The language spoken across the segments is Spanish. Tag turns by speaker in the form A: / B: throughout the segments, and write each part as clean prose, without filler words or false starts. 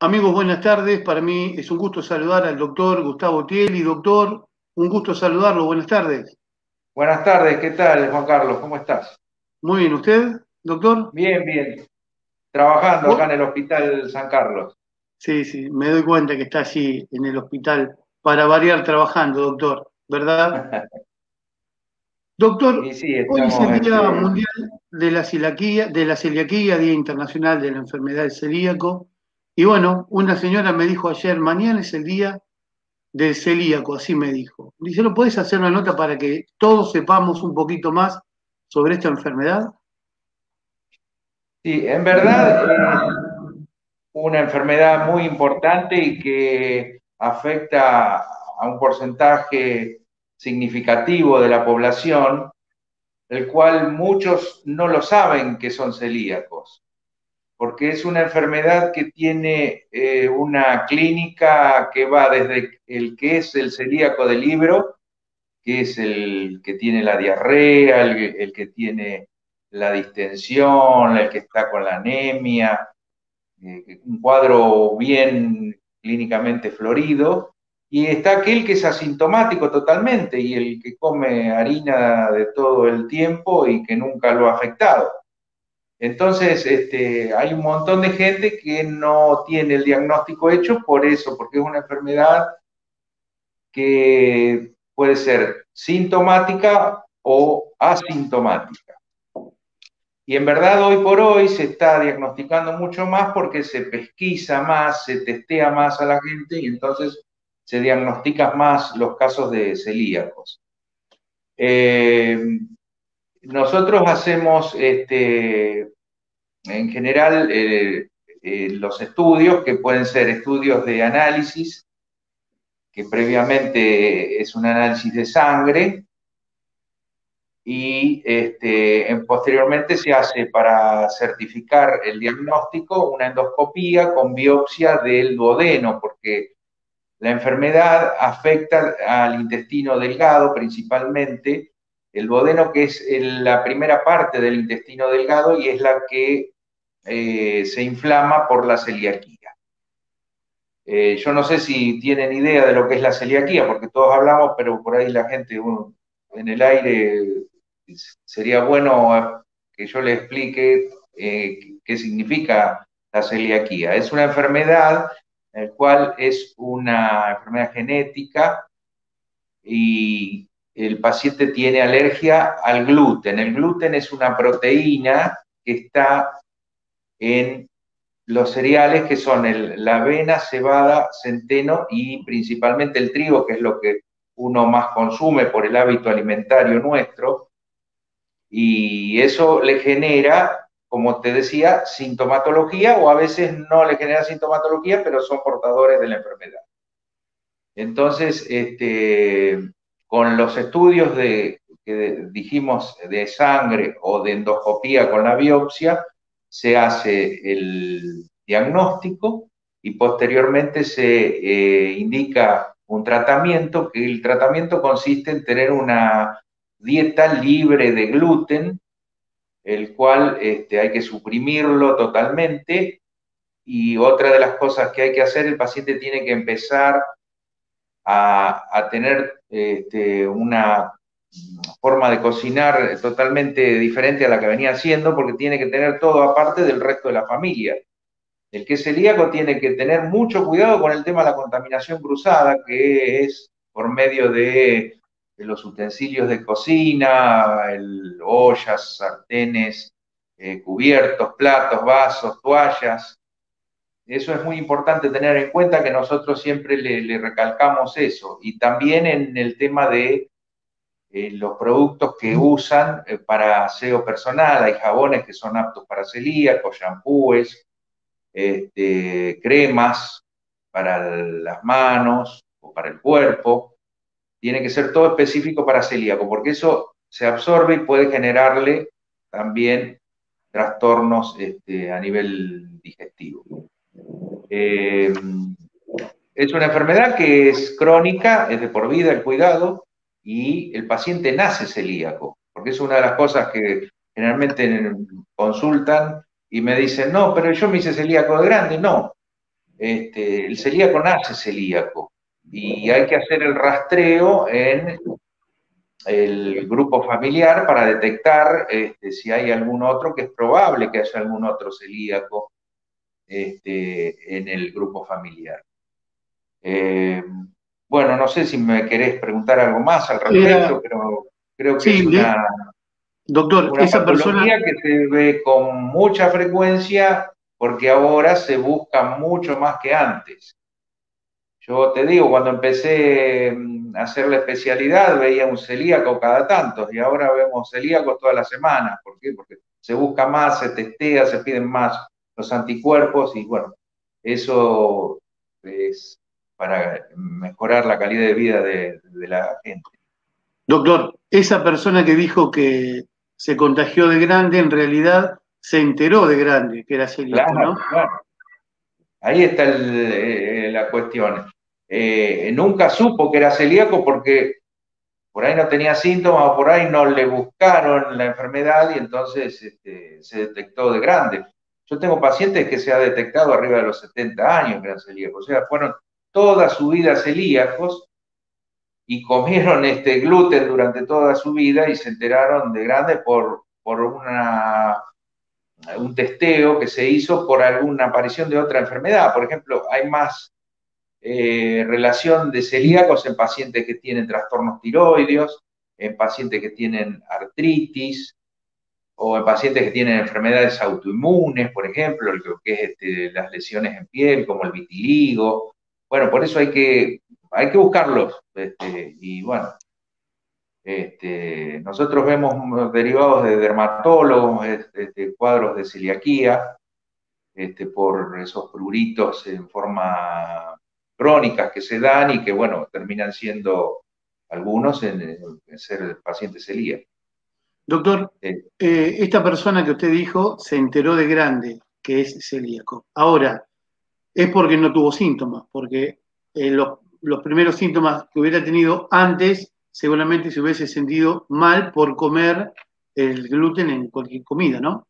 A: Amigos, buenas tardes. Para mí es un gusto saludar al doctor Gustavo Tieli. Doctor, un gusto saludarlo. Buenas tardes.
B: Buenas tardes, ¿qué tal, Juan Carlos? ¿Cómo estás?
A: Muy bien, ¿usted, doctor?
B: Bien, bien. Trabajando acá en
A: ¿Vos?
B: el Hospital San Carlos.
A: Sí, sí, me doy cuenta que está allí en el hospital para variar trabajando, doctor, ¿verdad?
B: Y
A: Doctor,
B: sí,
A: hoy es
B: estamos,
A: el Día Mundial de la Celiaquía, Día Internacional de la Enfermedad del Celíaco. Y bueno, una señora me dijo ayer, mañana es el día del celíaco, así me dijo. Dice, ¿no podés hacer una nota para que todos sepamos un poquito más sobre esta enfermedad?
B: sí, en verdad es una enfermedad muy importante y que afecta a un porcentaje significativo de la población, el cual muchos no lo saben que son celíacos, porque es una enfermedad que tiene una clínica que va desde el que es el celíaco del libro, que es el que tiene la diarrea, el que tiene la distensión, el que está con la anemia, un cuadro bien clínicamente florido, y está aquel que es asintomático totalmente y el que come harina de todo el tiempo y que nunca lo ha afectado. Entonces, hay un montón de gente que no tiene el diagnóstico hecho por eso, porque es una enfermedad que puede ser sintomática o asintomática. Y en verdad hoy por hoy se está diagnosticando mucho más porque se pesquisa más, se testea más a la gente y entonces se diagnostican más los casos de celíacos. Eh, Nosotros hacemos en general los estudios, que pueden ser estudios de análisis, que previamente es un análisis de sangre, y posteriormente se hace para certificar el diagnóstico una endoscopía con biopsia del duodeno, porque la enfermedad afecta al intestino delgado principalmente, el duodeno que es la primera parte del intestino delgado y es la que se inflama por la celiaquía. Yo no sé si tienen idea de lo que es la celiaquía, porque todos hablamos, pero por ahí la gente en el aire sería bueno que yo le explique qué significa la celiaquía. Es una enfermedad, el cual es una enfermedad genética y el paciente tiene alergia al gluten. El gluten es una proteína que está en los cereales que son la avena, cebada, centeno y principalmente el trigo, que es lo que uno más consume por el hábito alimentario nuestro, y eso le genera, como te decía, sintomatología o a veces no le genera sintomatología, pero son portadores de la enfermedad. Entonces, con los estudios que dijimos de sangre o de endoscopía con la biopsia, se hace el diagnóstico y posteriormente se indica un tratamiento, que el tratamiento consiste en tener una dieta libre de gluten, el cual hay que suprimirlo totalmente. Y otra de las cosas que hay que hacer, el paciente tiene que empezar a tener una forma de cocinar totalmente diferente a la que venía haciendo, porque tiene que tener todo aparte del resto de la familia. El que es celíaco tiene que tener mucho cuidado con el tema de la contaminación cruzada, que es por medio de los utensilios de cocina, ollas, sartenes, cubiertos, platos, vasos, toallas. Eso es muy importante tener en cuenta, que nosotros siempre le recalcamos eso. Y también en el tema de los productos que usan para aseo personal. Hay jabones que son aptos para celíacos, shampoos, cremas para las manos o para el cuerpo. Tiene que ser todo específico para celíaco, porque eso se absorbe y puede generarle también trastornos a nivel digestivo. Eh, es una enfermedad que es crónica, es de por vida el cuidado, y el paciente nace celíaco, porque es una de las cosas que generalmente consultan y me dicen, no, pero yo me hice celíaco de grande. No, el celíaco nace celíaco y hay que hacer el rastreo en el grupo familiar para detectar si hay algún otro, que es probable que haya algún otro celíaco en el grupo familiar. Bueno, no sé si me querés preguntar algo más al
A: Era,
B: respecto, pero creo que es
A: sí, doctor,
B: una
A: esa persona,
B: patología que se ve con mucha frecuencia porque ahora se busca mucho más que antes. Yo te digo, cuando empecé a hacer la especialidad veía un celíaco cada tanto y ahora vemos celíacos todas las semanas. ¿Por qué? Porque se busca más, se testea, se piden más los anticuerpos y bueno, eso es para mejorar la calidad de vida de la gente.
A: doctor, esa persona que dijo que se contagió de grande, en realidad se enteró de grande que era celíaco, ¿no?
B: Claro, claro. Ahí está la cuestión. Nunca supo que era celíaco porque por ahí no tenía síntomas o por ahí no le buscaron la enfermedad y entonces se detectó de grande. Yo tengo pacientes que se ha detectado arriba de los 70 años que eran celíacos, o sea, fueron toda su vida celíacos y comieron gluten durante toda su vida y se enteraron de grande por un testeo que se hizo por alguna aparición de otra enfermedad. Por ejemplo, hay más relación de celíacos en pacientes que tienen trastornos tiroideos, en pacientes que tienen artritis o en pacientes que tienen enfermedades autoinmunes, por ejemplo, lo que es las lesiones en piel, como el vitiligo. Bueno, por eso hay que buscarlos. Y bueno, nosotros vemos derivados de dermatólogos, cuadros de celiaquía, por esos pruritos en forma crónicas que se dan y que, bueno, terminan siendo algunos en ser pacientes celíacos.
A: Doctor,
B: Eh,
A: esta persona que usted dijo se enteró de grande que es celíaco. Ahora, es porque no tuvo síntomas, porque los primeros síntomas que hubiera tenido antes seguramente se hubiese sentido mal por comer el gluten en cualquier comida, ¿no?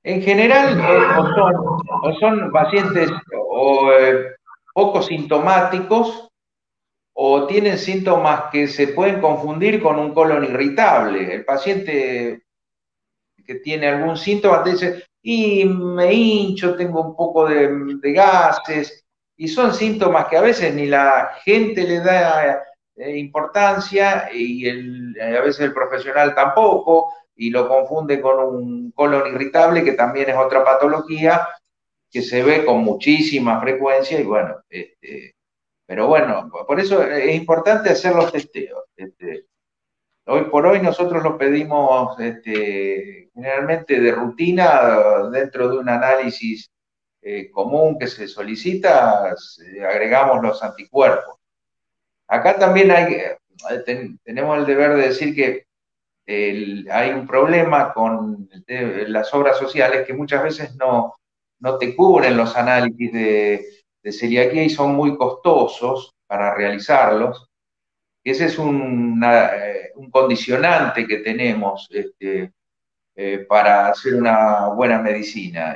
B: en general, o son pacientes poco sintomáticos o tienen síntomas que se pueden confundir con un colon irritable. El paciente que tiene algún síntoma te dice, y me hincho, tengo un poco de gases, y son síntomas que a veces ni la gente le da importancia y a veces el profesional tampoco, y lo confunde con un colon irritable, que también es otra patología que se ve con muchísima frecuencia, y bueno, pero bueno, por eso es importante hacer los testeos. Hoy por hoy nosotros lo pedimos generalmente de rutina dentro de un análisis común que se solicita, agregamos los anticuerpos. Acá también tenemos el deber de decir que hay un problema con las obras sociales que muchas veces no te cubren los análisis de celiaquía y son muy costosos para realizarlos. Ese es un condicionante que tenemos para hacer una buena medicina.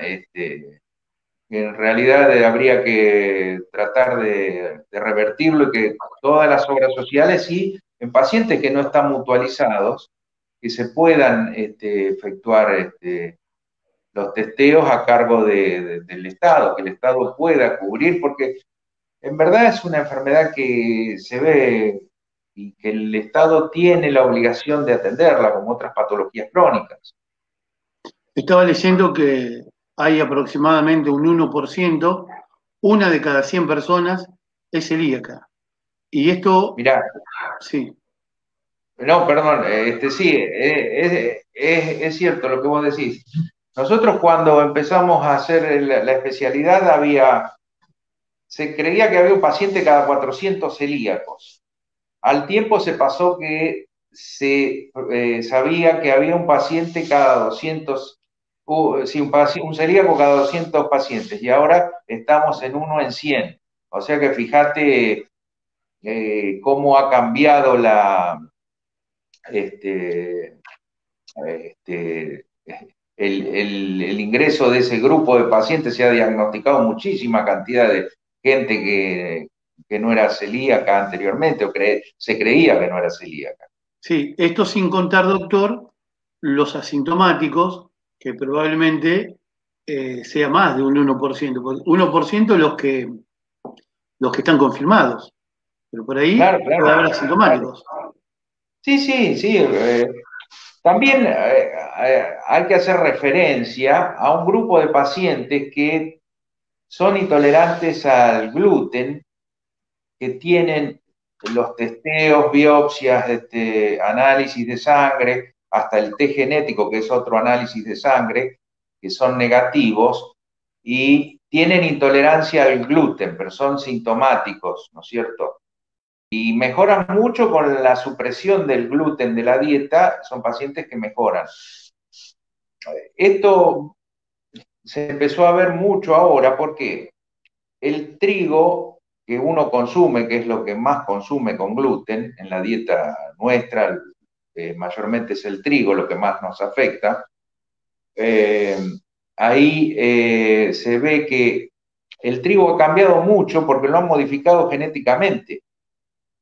B: En realidad habría que tratar de revertirlo y que todas las obras sociales y en pacientes que no están mutualizados, que se puedan efectuar los testeos a cargo del Estado, que el Estado pueda cubrir, porque en verdad es una enfermedad que se ve y que el Estado tiene la obligación de atenderla, como otras patologías crónicas.
A: Estaba leyendo que hay aproximadamente un 1%, una de cada 100 personas es celíaca. Y esto,
B: Mirá,
A: sí,
B: no, perdón, sí, es cierto lo que vos decís. Nosotros cuando empezamos a hacer la especialidad se creía que había un paciente cada 400 celíacos. Al tiempo se pasó que se sabía que había un paciente cada 200, sí, un celíaco cada 200 pacientes, y ahora estamos en 1 en 100. O sea que fíjate cómo ha cambiado este, el ingreso de ese grupo de pacientes, se ha diagnosticado muchísima cantidad de gente que no era celíaca anteriormente, o se creía que no era celíaca.
A: Sí, esto sin contar, doctor, los asintomáticos, que probablemente sea más de un 1%, 1% los que están confirmados, pero por ahí
B: Claro,
A: puede haber
B: claro.
A: asintomáticos.
B: Sí, sí, sí. También hay que hacer referencia a un grupo de pacientes que son intolerantes al gluten, que tienen los testeos, biopsias, análisis de sangre, hasta el T genético, que es otro análisis de sangre, que son negativos, y tienen intolerancia al gluten, pero son sintomáticos, ¿no es cierto? Y mejoran mucho con la supresión del gluten de la dieta, son pacientes que mejoran. Esto se empezó a ver mucho ahora porque el trigo que uno consume, que es lo que más consume con gluten en la dieta nuestra, mayormente es el trigo lo que más nos afecta, eh, ahí se ve que el trigo ha cambiado mucho porque lo han modificado genéticamente.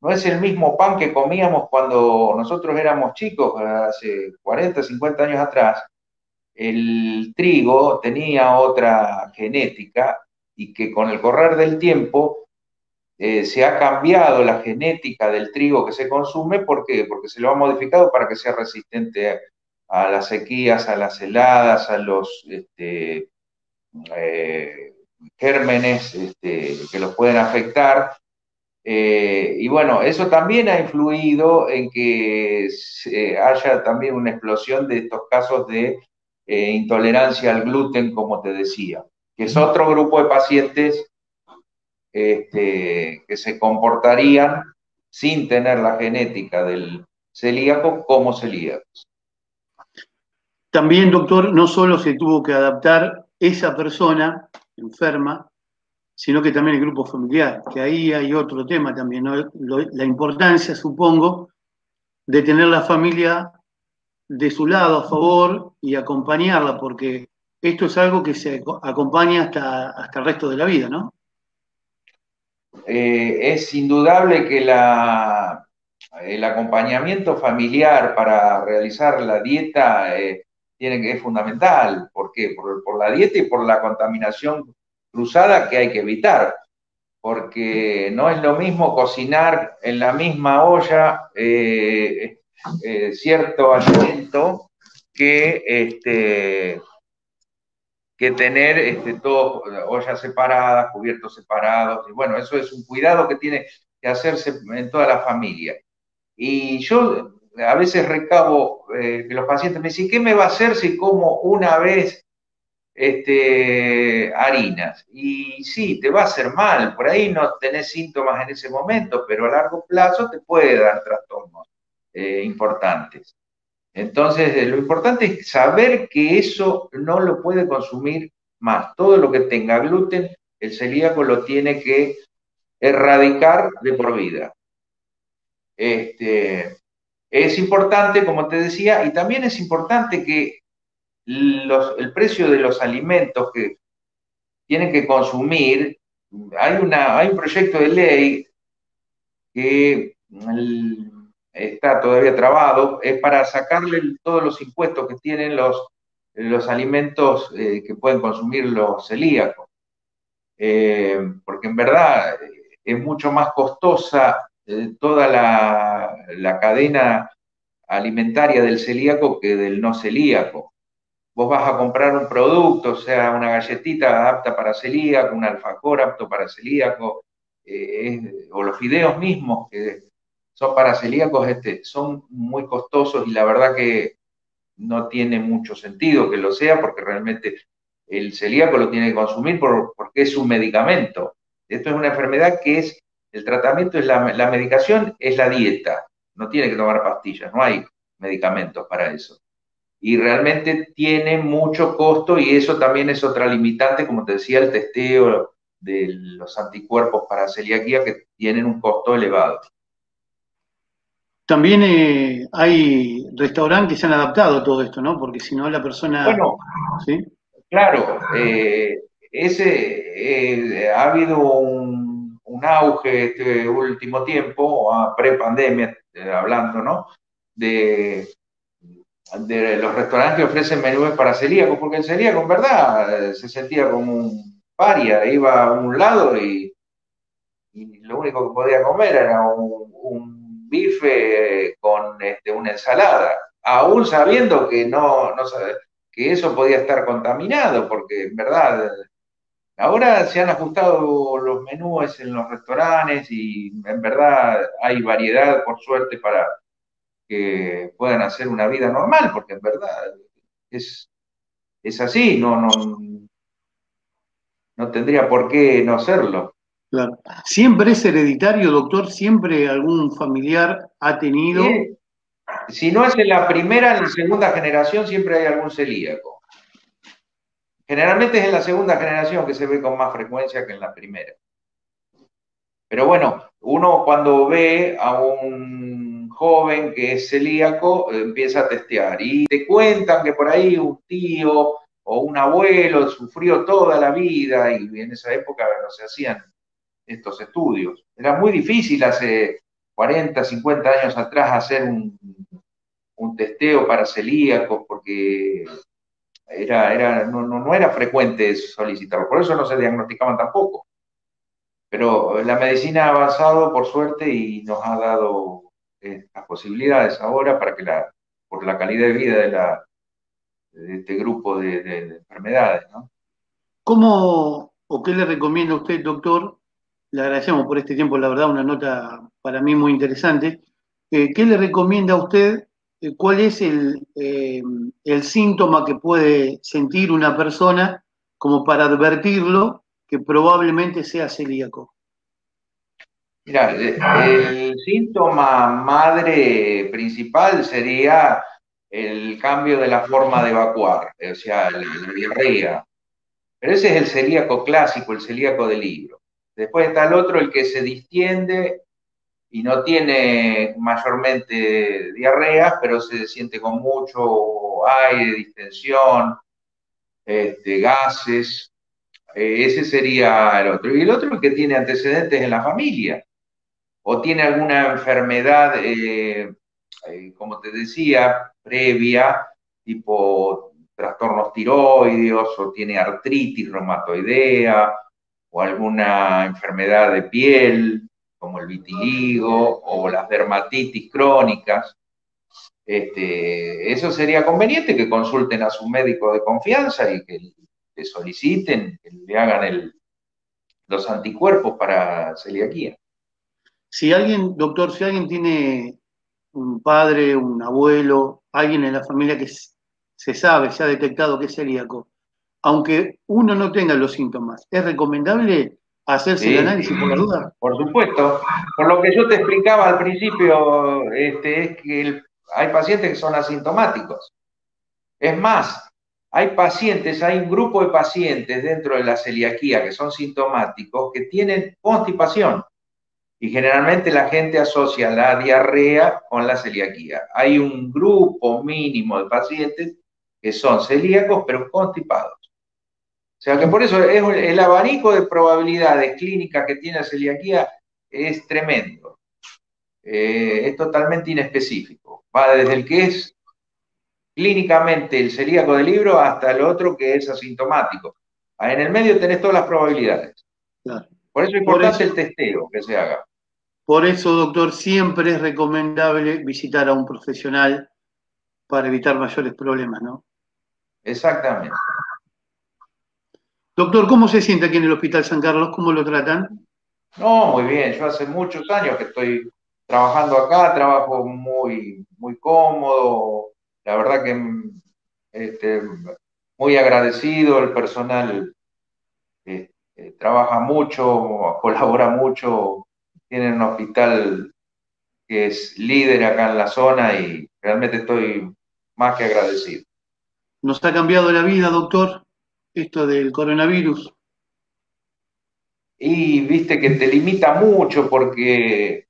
B: No es el mismo pan que comíamos cuando nosotros éramos chicos, hace 40, 50 años atrás. El trigo tenía otra genética y que con el correr del tiempo se ha cambiado la genética del trigo que se consume. ¿Por qué? Porque se lo ha modificado para que sea resistente a las sequías, a las heladas, a los eh, gérmenes que los pueden afectar. Y bueno, eso también ha influido en que haya también una explosión de estos casos de intolerancia al gluten, como te decía, que es otro grupo de pacientes que se comportarían sin tener la genética del celíaco como celíacos.
A: También, doctor, no solo se tuvo que adaptar esa persona enferma, sino que también el grupo familiar, que ahí hay otro tema también, ¿no? La importancia, supongo, de tener la familia de su lado a favor y acompañarla, porque esto es algo que se acompaña hasta el resto de la vida, ¿no?
B: Es indudable que el acompañamiento familiar para realizar la dieta es fundamental. ¿Por qué? Por la dieta y por la contaminación cruzada que hay que evitar. Porque no es lo mismo cocinar en la misma olla cierto alimento que tener todos ollas separadas, cubiertos separados. Y bueno, eso es un cuidado que tiene que hacerse en toda la familia. Y yo a veces recabo que los pacientes me dicen, ¿qué me va a hacer si como una vez harinas? Y sí, te va a hacer mal, por ahí no tenés síntomas en ese momento, pero a largo plazo te puede dar trastornos importantes. Entonces, lo importante es saber que eso no lo puede consumir más. Todo lo que tenga gluten, el celíaco lo tiene que erradicar de por vida. Es importante, como te decía, y también es importante que el precio de los alimentos que tienen que consumir, hay un proyecto de ley que está todavía trabado, es para sacarle todos los impuestos que tienen los alimentos que pueden consumir los celíacos. Porque en verdad es mucho más costosa toda la cadena alimentaria del celíaco que del no celíaco. Vos vas a comprar un producto, o sea, una galletita apta para celíaco, un alfajor apto para celíaco, o los fideos mismos que son para celíacos, son muy costosos y la verdad que no tiene mucho sentido que lo sea porque realmente el celíaco lo tiene que consumir porque es un medicamento. Esto es una enfermedad que el tratamiento es la medicación, es la dieta. No tiene que tomar pastillas, no hay medicamentos para eso. Y realmente tiene mucho costo y eso también es otra limitante, como te decía, el testeo de los anticuerpos para celiaquía que tienen un costo elevado.
A: También hay restaurantes que se han adaptado a todo esto, ¿no? Porque si no la persona,
B: Bueno,
A: ¿sí?
B: claro, ha habido un auge este último tiempo, pre-pandemia, hablando, ¿no? De, de los restaurantes que ofrecen menús para celíacos, porque el celíaco en verdad se sentía como un paria, iba a un lado y lo único que podía comer era un bife con una ensalada, aún sabiendo que no que eso podía estar contaminado, porque en verdad ahora se han ajustado los menús en los restaurantes y en verdad hay variedad, por suerte, para que puedan hacer una vida normal, porque en verdad es, es así, no tendría por qué no serlo.
A: Claro. ¿Siempre es hereditario, doctor? ¿Siempre algún familiar ha tenido?
B: Y si no es en la primera, en la segunda generación siempre hay algún celíaco. Generalmente es en la segunda generación que se ve con más frecuencia que en la primera. Pero bueno, uno cuando ve a un joven que es celíaco, empieza a testear y te cuentan que por ahí un tío o un abuelo sufrió toda la vida y en esa época no se hacían estos estudios. Era muy difícil hace 40, 50 años atrás hacer un testeo para celíacos porque no era frecuente solicitarlo, por eso no se diagnosticaban tampoco. Pero la medicina ha avanzado por suerte y nos ha dado las posibilidades ahora para que por la calidad de vida de este grupo de enfermedades, ¿no?
A: ¿Cómo o qué le recomienda a usted, doctor? Le agradecemos por este tiempo, la verdad, una nota para mí muy interesante. ¿Qué le recomienda a usted? ¿Cuál es el síntoma que puede sentir una persona como para advertirlo que probablemente sea celíaco?
B: Mira, el síntoma madre principal sería el cambio de la forma de evacuar, o sea, la diarrea. Pero ese es el celíaco clásico, el celíaco del libro. Después está el otro, el que se distiende y no tiene mayormente diarrea, pero se siente con mucho aire, distensión, gases. Ese sería el otro. Y el otro, el que tiene antecedentes en la familia o tiene alguna enfermedad, como te decía, previa, tipo trastornos tiroideos, o tiene artritis reumatoidea, o alguna enfermedad de piel, como el vitiligo, o las dermatitis crónicas. Eso sería conveniente que consulten a su médico de confianza y que le soliciten, que le hagan los anticuerpos para celiaquía.
A: Si alguien, doctor, si alguien tiene un padre, un abuelo, alguien en la familia que se sabe, se ha detectado que es celíaco, aunque uno no tenga los síntomas, ¿es recomendable hacerse el
B: Sí,
A: análisis por la duda?
B: por supuesto. Por lo que yo te explicaba al principio, es que hay pacientes que son asintomáticos. Es más, hay un grupo de pacientes dentro de la celiaquía que son sintomáticos que tienen constipación y generalmente la gente asocia la diarrea con la celiaquía. Hay un grupo mínimo de pacientes que son celíacos pero constipados. O sea que por eso el abanico de probabilidades clínicas que tiene la celiaquía es tremendo. Es totalmente inespecífico. Va desde el que es clínicamente el celíaco del libro hasta el otro que es asintomático. En el medio tenés todas las probabilidades.
A: Claro.
B: Por eso es
A: Por
B: importante
A: eso,
B: el testeo que se haga.
A: por eso, doctor, siempre es recomendable visitar a un profesional para evitar mayores problemas, ¿no?
B: Exactamente.
A: Doctor, ¿cómo se siente aquí en el Hospital San Carlos? ¿Cómo lo tratan?
B: No, muy bien. Yo hace muchos años que estoy trabajando acá, trabajo muy, muy cómodo. La verdad que este, muy agradecido, el personal trabaja mucho, colabora mucho, tiene un hospital que es líder acá en la zona y realmente estoy más que agradecido.
A: ¿Nos ha cambiado la vida, doctor, esto del coronavirus?
B: Y viste que te limita mucho porque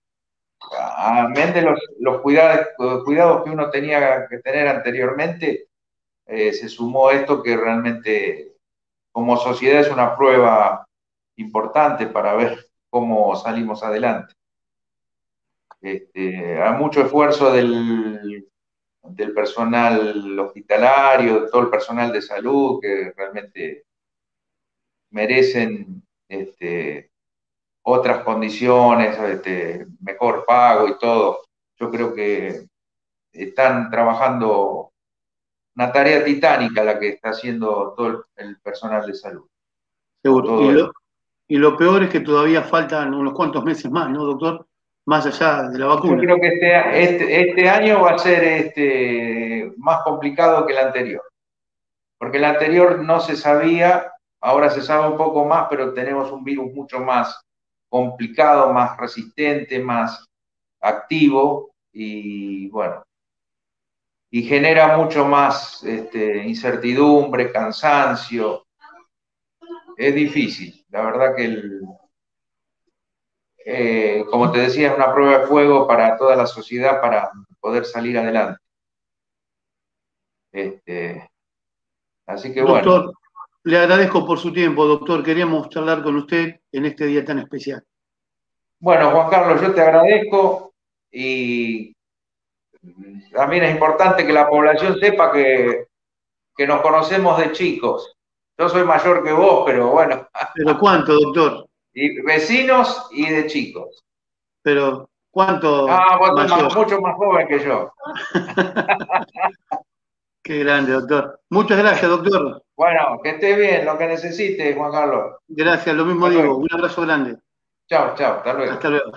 B: amén de los cuidados que uno tenía que tener anteriormente, se sumó esto que realmente como sociedad es una prueba importante para ver cómo salimos adelante. Hay mucho esfuerzo del personal hospitalario, de todo el personal de salud, que realmente merecen otras condiciones, mejor pago y todo. Yo creo que están trabajando una tarea titánica la que está haciendo todo el personal de salud.
A: Seguro.
B: Todo el,
A: Y lo peor es que todavía faltan unos cuantos meses más, ¿no, doctor? Más allá de la
B: yo
A: vacuna.
B: creo que este año va a ser más complicado que el anterior, porque el anterior no se sabía, ahora se sabe un poco más, pero tenemos un virus mucho más complicado, más resistente, más activo y bueno, y genera mucho más incertidumbre, cansancio. Es difícil, la verdad que como te decía, es una prueba de fuego para toda la sociedad para poder salir adelante. Este, así que bueno,
A: Doctor, le agradezco por su tiempo, doctor. Queríamos charlar con usted en este día tan especial.
B: bueno, Juan Carlos, yo te agradezco y también es importante que la población sepa que nos conocemos de chicos. Yo soy mayor que vos, pero bueno,
A: ¿Pero cuánto, doctor?
B: y vecinos y de chicos.
A: ¿Pero cuánto
B: Ah, vos sos
A: mayor?
B: mucho más joven que yo.
A: Qué grande, doctor. Muchas gracias, doctor.
B: Bueno, que estés bien, lo que necesites, Juan Carlos.
A: Gracias, lo mismo
B: Hasta
A: digo.
B: luego.
A: Un abrazo grande.
B: Chao, chao, hasta luego.
A: Hasta luego.